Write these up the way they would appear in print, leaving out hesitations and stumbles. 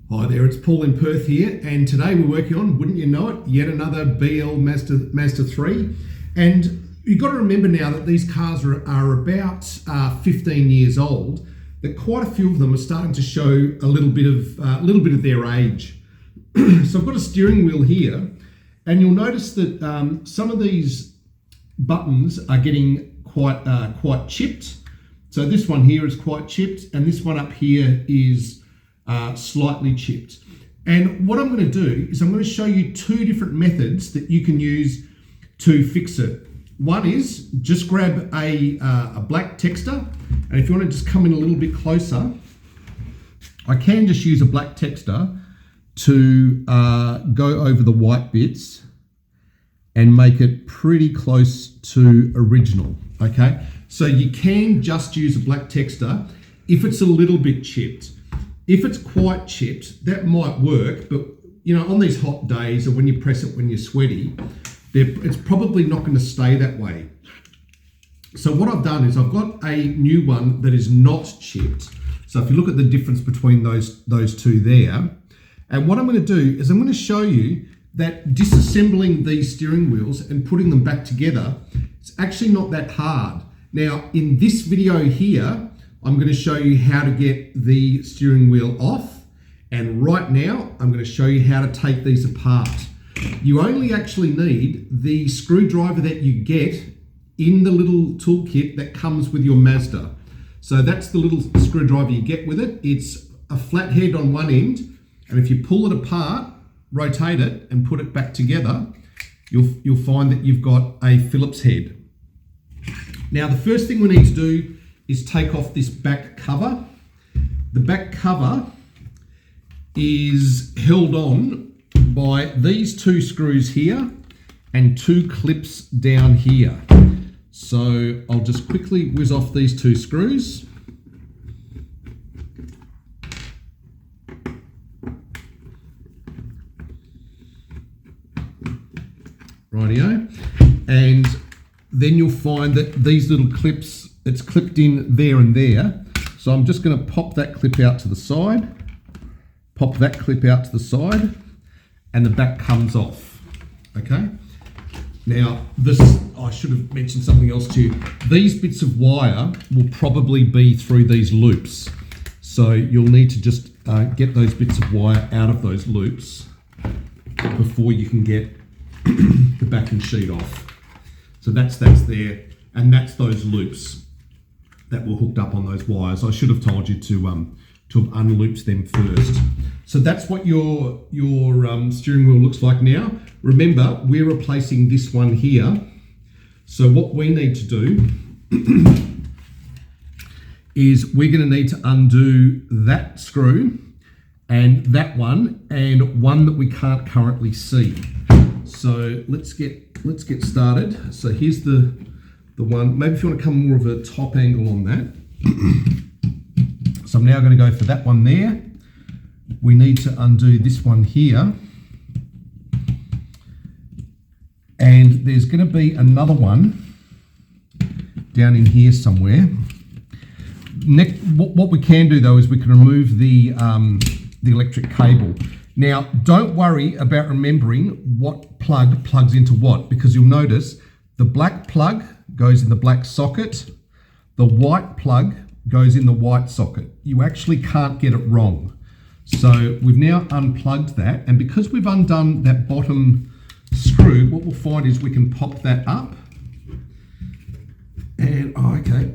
Hi there, it's Paul in Perth here, and today we're working on, wouldn't you know it, yet another BL Mazda 3. And you've got to remember now that these cars are about 15 years old, that quite a few of them are starting to show a little bit of their age. So I've got a steering wheel here, and you'll notice that some of these buttons are getting quite chipped. So this one here is quite chipped, and this one up here is slightly chipped. And what I'm going to do is I'm going to show you two different methods that you can use to fix it. One is just grab a black texter, and if you want to just come in a little bit closer, I can just use a black texter to go over the white bits and make it pretty close to original, okay? So you can just use a black texter if it's a little bit chipped. If it's quite chipped, that might work, but you know, on these hot days or when you press it when you're sweaty, it's probably not going to stay that way. So what I've done is I've got a new one that is not chipped. So if you look at the difference between those two there, and what I'm going to do is I'm going to show you that disassembling these steering wheels and putting them back together, it's actually not that hard. Now, in this video here, I'm going to show you how to get the steering wheel off, and right now I'm going to show you how to take these apart. You only actually need the screwdriver that you get in the little toolkit that comes with your Mazda. So that's the little screwdriver you get with it. It's a flat head on one end, and if you pull it apart, rotate it and put it back together, you'll find that you've got a Phillips head. Now the first thing we need to do is take off this back cover. The back cover is held on by these two screws here and two clips down here. So I'll just quickly whiz off these two screws. Rightio. And then you'll find that these little clips, it's clipped in there and there. So I'm just going to pop that clip out to the side, pop that clip out to the side, and the back comes off, okay? Now, I should have mentioned something else to you. These bits of wire will probably be through these loops. So you'll need to just get those bits of wire out of those loops before you can get the backing sheet off. So that's there, and that's those loops that were hooked up on those wires. I should have told you to have unlooped them first. So that's what your steering wheel looks like now. Remember, we're replacing this one here. So what we need to do is we're going to need to undo that screw and that one, and one that we can't currently see. So let's get started. So here's the one. Maybe if you want to come more of a top angle on that. So I'm now going to go for that one there. We need to undo this one here. And there's going to be another one down in here somewhere. What we can do though is we can remove the electric cable. Now, don't worry about remembering what plug plugs into what, because you'll notice the black plug goes in the black socket, the white plug goes in the white socket. You actually can't get it wrong. So we've now unplugged that, and because we've undone that bottom screw, what we'll find is we can pop that up. And, okay,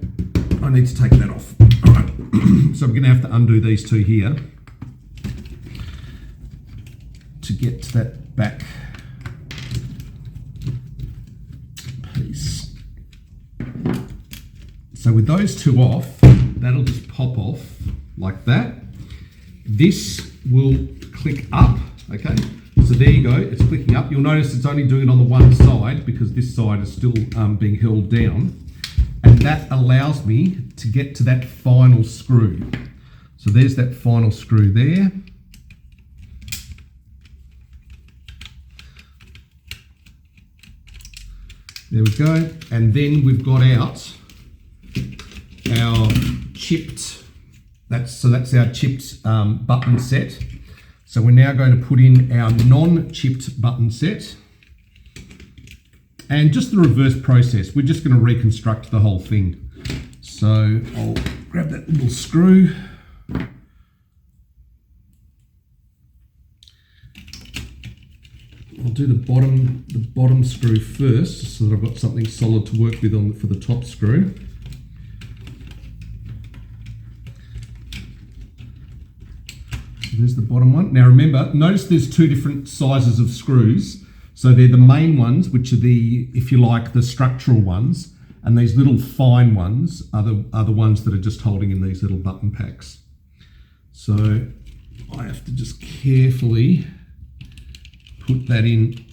I need to take that off. All right, so I'm gonna have to undo these two here to get to that back piece. So with those two off, that'll just pop off like that. This will click up, okay? So there you go, it's clicking up. You'll notice it's only doing it on the one side because this side is still being held down. And that allows me to get to that final screw. So there's that final screw there. There we go, and then we've got out our chipped, that's our chipped button set. So we're now going to put in our non-chipped button set. And just the reverse process, we're just going to reconstruct the whole thing. So I'll grab that little screw. I'll do the bottom screw first, so that I've got something solid to work with for the top screw. So there's the bottom one. Now remember, notice there's two different sizes of screws. So they're the main ones, which are the, if you like, the structural ones, and these little fine ones are the ones that are just holding in these little button packs. So I have to just carefully put that in.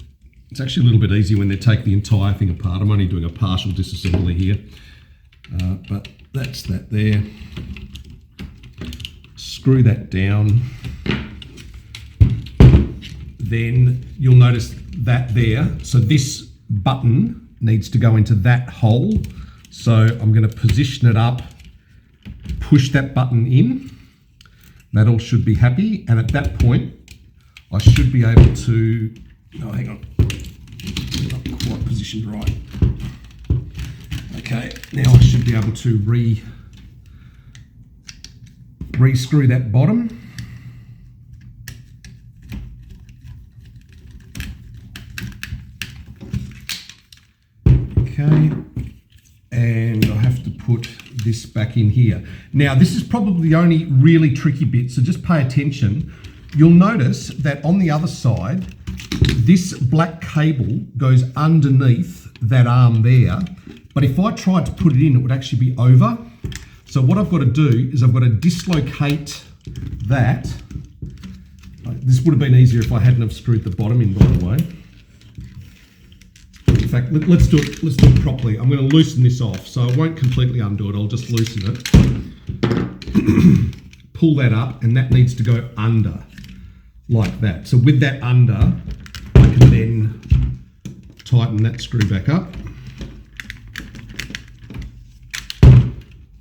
It's actually a little bit easier when they take the entire thing apart. I'm only doing a partial disassembly here, but that's that there. Screw that down. Then you'll notice that there. So this button needs to go into that hole. So I'm going to position it up, push that button in. That all should be happy. And at that point, I should be able to, oh, hang on, not quite positioned right. Okay, now I should be able to re-screw that bottom. Okay, and I have to put this back in here. Now, this is probably the only really tricky bit, so just pay attention. You'll notice that on the other side, this black cable goes underneath that arm there, but if I tried to put it in, it would actually be over. So what I've got to do is I've got to dislocate that. This would have been easier if I hadn't have screwed the bottom in, by the way. In fact, let's do it properly. I'm going to loosen this off, so I won't completely undo it. I'll just loosen it. Pull that up, and that needs to go under, like that. So with that under, I can then tighten that screw back up.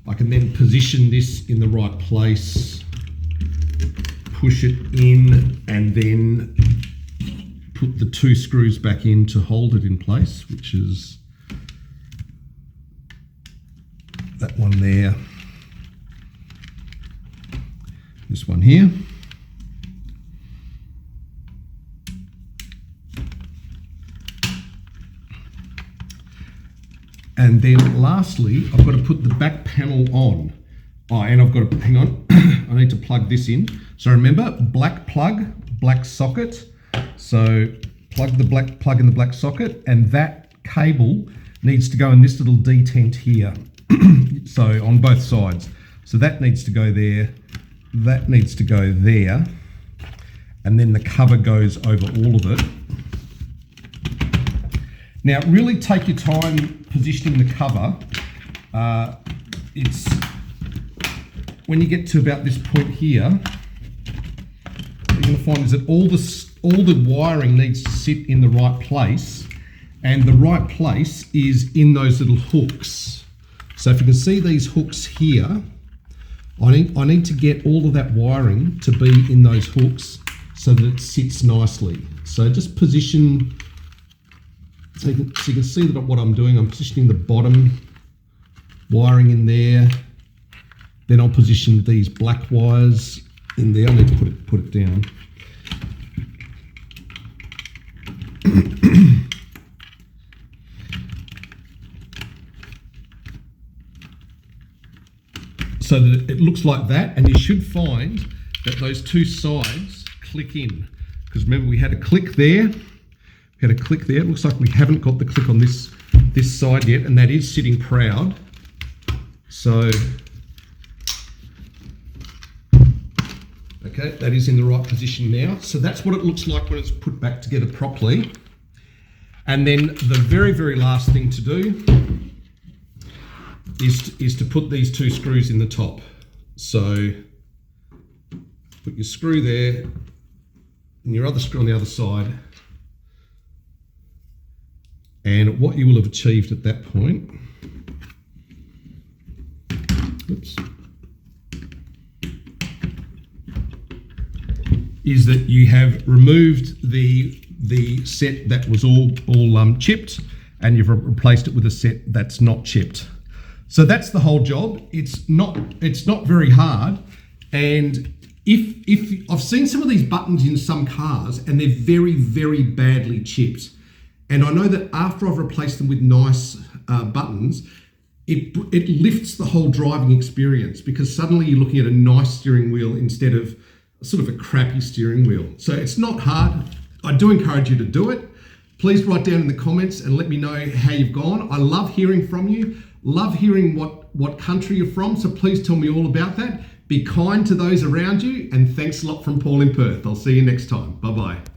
I can then position this in the right place, push it in, and then put the two screws back in to hold it in place, which is that one there, this one here. And then lastly, I've got to put the back panel on. Oh, and I've got to, hang on, I need to plug this in. So remember, black plug, black socket. So plug the black plug in the black socket, and that cable needs to go in this little detent here. So on both sides. So that needs to go there, that needs to go there, and then the cover goes over all of it. Now, really take your time positioning the cover. It's when you get to about this point here, what you're going to find is that all the wiring needs to sit in the right place, and the right place is in those little hooks. So if you can see these hooks here, I need to get all of that wiring to be in those hooks so that it sits nicely. So just position. So you can see that what I'm doing, I'm positioning the bottom wiring in there. Then I'll position these black wires in there. I need to put it down. So that it looks like that, and you should find that those two sides click in. Because remember, we had a click there. We had a click there. It looks like we haven't got the click on this side yet, and that is sitting proud. So, okay, that is in the right position now. So that's what it looks like when it's put back together properly. And then the very, very last thing to do is to put these two screws in the top. So put your screw there and your other screw on the other side. And what you will have achieved at that point, oops, is that you have removed the set that was all chipped, and you've replaced it with a set that's not chipped. So that's the whole job. It's not very hard. And if I've seen some of these buttons in some cars and they're very, very badly chipped. And I know that after I've replaced them with nice buttons, it lifts the whole driving experience, because suddenly you're looking at a nice steering wheel instead of sort of a crappy steering wheel. So it's not hard. I do encourage you to do it. Please write down in the comments and let me know how you've gone. I love hearing from you. Love hearing what country you're from. So please tell me all about that. Be kind to those around you, and thanks a lot from Paul in Perth. I'll see you next time. Bye-bye.